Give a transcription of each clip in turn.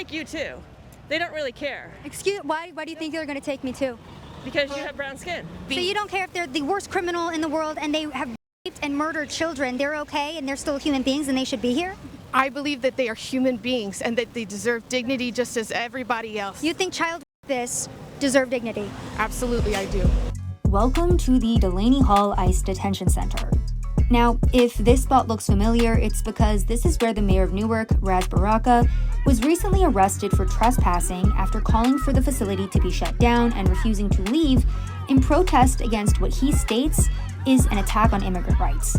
take you too. They don't really care. Why do you think they're going to take me too? Because you have brown skin. So you don't care if they're the worst criminal in the world and they have raped and murdered children, they're okay and they're still human beings and they should be here? I believe that they are human beings and that they deserve dignity just as everybody else. You think child rapists deserve dignity? Absolutely, I do. Welcome to the Delaney Hall ICE Detention Center. Now, if this spot looks familiar, it's because this is where the mayor of Newark, Ras Baraka, was recently arrested for trespassing after calling for the facility to be shut down and refusing to leave in protest against what he states is an attack on immigrant rights.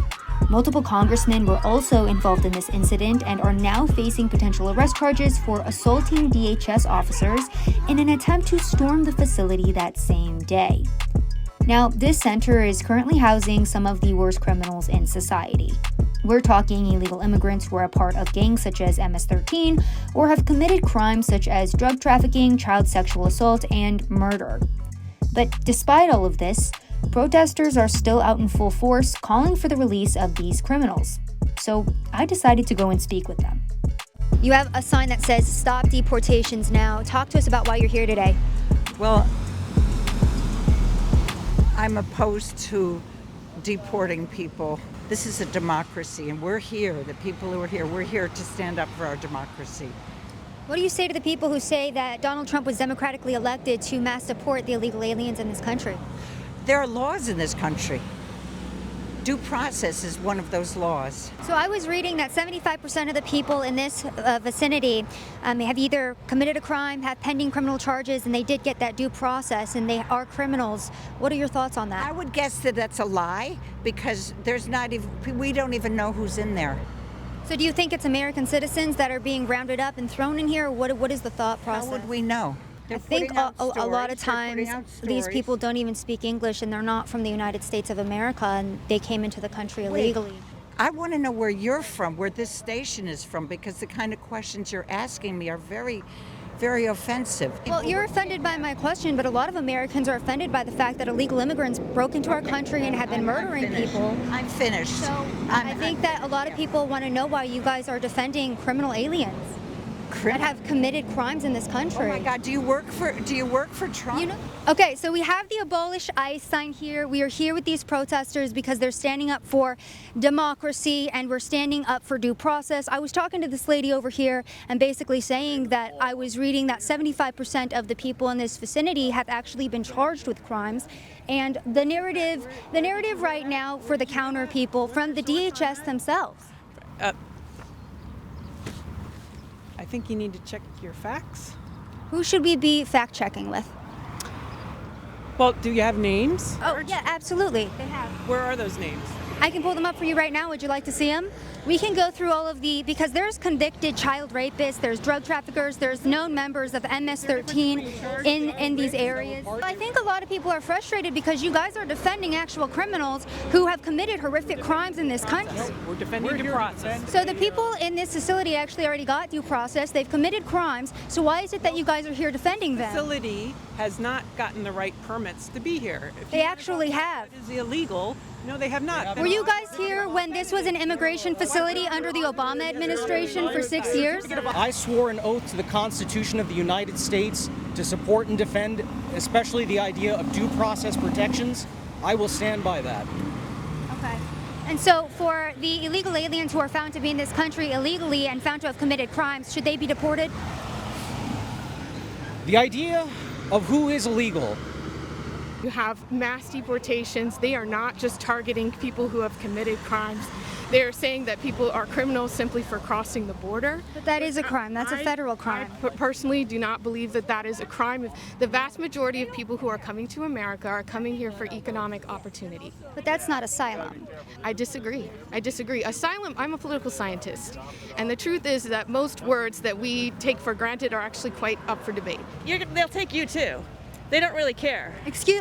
Multiple congressmen were also involved in this incident and are now facing potential arrest charges for assaulting DHS officers in an attempt to storm the facility that same day. Now, this center is currently housing some of the worst criminals in society. We're talking illegal immigrants who are a part of gangs such as MS-13 or have committed crimes such as drug trafficking, child sexual assault, and murder. But despite all of this, protesters are still out in full force calling for the release of these criminals. So I decided to go and speak with them. You have a sign that says, "Stop deportations now." Talk to us about why you're here today. Well, I'm opposed to deporting people. This is a democracy, and we're here, the people who are here, we're here to stand up for our democracy. What do you say to the people who say that Donald Trump was democratically elected to mass deport the illegal aliens in this country? There are laws in this country. Due process is one of those laws. So I was reading that 75% of the people in this vicinity have either committed a crime, have pending criminal charges, and they did get that due process, and they are criminals. What are your thoughts on that? I would guess that that's a lie because we don't even know who's in there. So do you think it's American citizens that are being rounded up and thrown in here? What is the thought process? How would we know? I think a lot of times these people don't even speak English and they're not from the United States of America and they came into the country illegally. I want to know where you're from, where this station is from, because the kind of questions you're asking me are very, very offensive. Well, you're offended by my question, but a lot of Americans are offended by the fact that illegal immigrants broke into our country and have been murdering people. I'm finished. So I think that a lot of people want to know why you guys are defending criminal aliens that have committed crimes in this country. Oh my God, do you work for Trump? You know? Okay, so we have the Abolish ICE sign here. We are here with these protesters because they're standing up for democracy and we're standing up for due process. I was talking to this lady over here and basically saying that I was reading that 75% of the people in this vicinity have actually been charged with crimes. And the narrative right now for the counter people from the DHS themselves. I think you need to check your facts. Who should we be fact-checking with? Well, do you have names? Oh, yeah, absolutely. They have. Where are those names? I can pull them up for you right now. Would you like to see them? We can go through all of because there's convicted child rapists, there's drug traffickers, there's known members of MS-13 in these areas. I think a lot of people are frustrated because you guys are defending actual criminals who have committed horrific crimes in this country. We're defending due process. So the people in this facility actually already got due process. They've committed crimes. So why is it that you guys are here defending them? The facility has not gotten the right permits to be here. They actually have. It is illegal. No, they have not. Were you guys here when this was an immigration facility under the Obama administration for 6 years? I swore an oath to the Constitution of the United States to support and defend, especially the idea of due process protections. I will stand by that. Okay. And so for the illegal aliens who are found to be in this country illegally and found to have committed crimes, should they be deported? The idea of who is illegal. You have mass deportations. They are not just targeting people who have committed crimes. They are saying that people are criminals simply for crossing the border. But that is a crime. That's a federal crime. I personally do not believe that that is a crime. The vast majority of people who are coming to America are coming here for economic opportunity. But that's not asylum. I disagree. Asylum, I'm a political scientist. And the truth is that most words that we take for granted are actually quite up for debate. They'll take you too. They don't really care.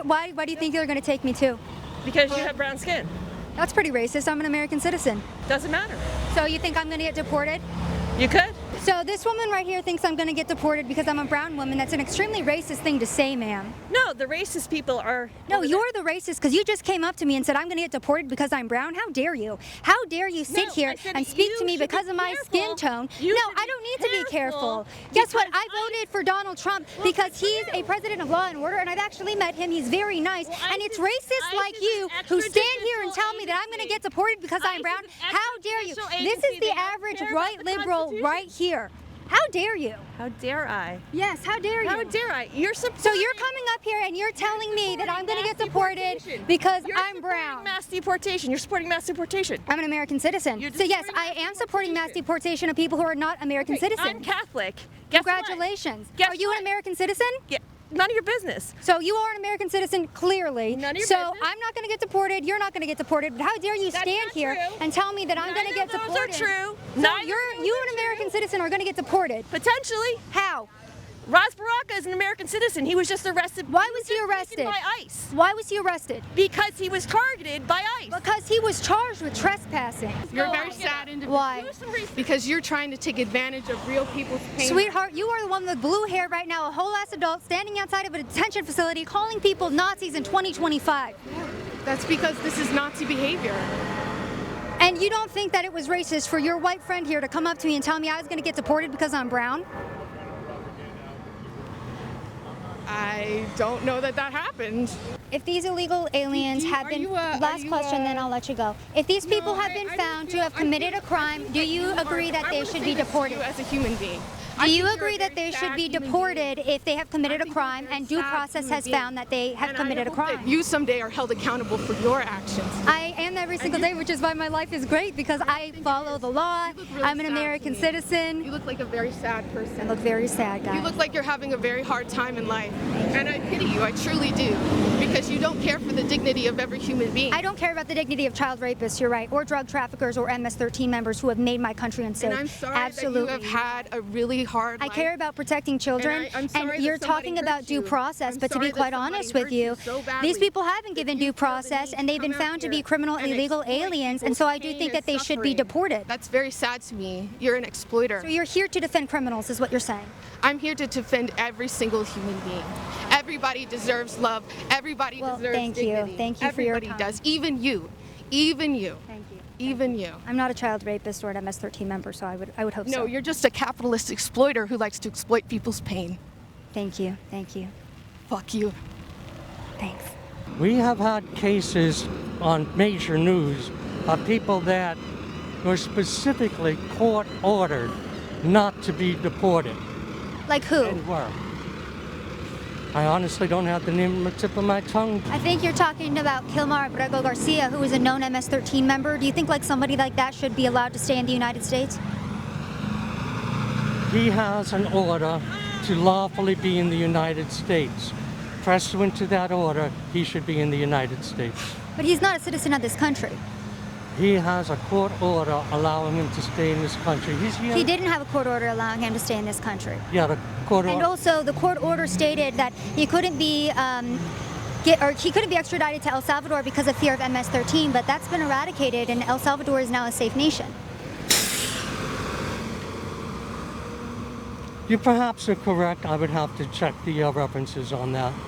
Why do you think they're going to take me too? Because you have brown skin. That's pretty racist. I'm an American citizen. Doesn't matter. So you think I'm going to get deported? You could. So this woman right here thinks I'm going to get deported because I'm a brown woman. That's an extremely racist thing to say, ma'am. No, the racist people are. No, you're the racist because you just came up to me and said I'm going to get deported because I'm brown. How dare you? How dare you sit No, here I said and speak you to me should because be of my skin careful. tone? You No, should I don't need to be careful careful. Guess what? because I voted for Donald Trump because he's a president of law and order, and I've actually met him. He's very nice. Well, and it's ICE racist is like an you who stand here and extrajudicial tell me that I'm going to agency. get deported because I'm ICE brown. is an How dare you? extrajudicial This is agency. the They don't average care about right the liberal Constitution. right here. How dare you? How dare I? Yes, how dare you? How dare I? You're So supporting. you're coming up here and you're telling me that I'm going to get mass deported deportation. because You're I'm supporting brown. Mass deportation. You're supporting mass deportation. I'm an American citizen. You're So yes, supporting I mass am supporting mass deportation. deportation of people who are not American Okay, citizens. I'm Catholic. Guess what? Congratulations. Guess Are you what? an American citizen? Yeah, none of your business. So you are an American citizen, clearly. None of your so business. I'm not going to get deported. You're not going to get deported. But how dare you That's stand not here true. and tell me that I'm going to Neither get of those are deported? true. So Neither of you, those an are American true. citizen, are going to get deported. Potentially. How? Ras Baraka is an American citizen. He was just arrested. Why was he just arrested? taken by ICE Why was he arrested? because he was targeted by ICE. Because he was charged with trespassing. You're a Go very on, sad individual. Why? Do some research. Because you're trying to take advantage of real people's pain. Sweetheart, you are the one with blue hair right now, a whole ass adult standing outside of a detention facility calling people Nazis in 2025. That's because this is Nazi behavior. And you don't think that it was racist for your white friend here to come up to me and tell me I was going to get deported because I'm brown? I don't know that that happened. If these illegal aliens have are been, you, last question, then I'll let you go. If these people have been I found to feel- have committed a crime, do you agree that they should be deported? You as a human being. Do you agree that they should be deported if they have committed a think you're a crime very and due sad process human has being. found that they have And committed I a hope that crime? you someday are held accountable for your actions. I am every single day, which is why my life is great because I follow the law. look really I'm an sad to American me. citizen. You look like a very sad person. I look very sad, guys. You look like you're having a very hard time in life. And I pity you, I truly do. Because you don't care for the dignity of every human being. I don't care about the dignity of child rapists, you're right, or drug traffickers or MS-13 members who have made my country unsafe. and I'm sorry Absolutely. that you have had a really hard I life. care about protecting children, I'm sorry that you're somebody talking about hurt due you. process, I'm but to sorry be that quite somebody honest hurt with you, so badly these people haven't that given you due feel the process need and they've come been out found to here be criminal and illegal exploit aliens, and people's so I do pain think that and they should be suffering. deported. That's very sad to me. You're an exploiter. So you're here to defend criminals, is what you're saying. I'm here to defend every single human being. Everybody deserves love. Everybody Well, deserves thank you. dignity. Thank you for your Everybody time. does. Even you. Even you. Thank you. Even you. I'm not a child rapist or an MS-13 member, so I would hope so. No, you're just a capitalist exploiter who likes to exploit people's pain. Thank you. Thank you. Fuck you. Thanks. We have had cases on major news of people that were specifically court ordered not to be deported. Like who? And were. I honestly don't have the name on the tip of my tongue. I think you're talking about Kilmar Abrego Garcia, who is a known MS-13 member. Do you think like somebody like that should be allowed to stay in the United States? He has an order to lawfully be in the United States. Pursuant to that order, he should be in the United States. But he's not a citizen of this country. He has a court order allowing him to stay in this country. He didn't have a court order allowing him to stay in this country. Yeah, the court And order. also, the court order stated that he couldn't be he couldn't be extradited to El Salvador because of fear of MS-13. But that's been eradicated, and El Salvador is now a safe nation. You perhaps are correct. I would have to check the references on that.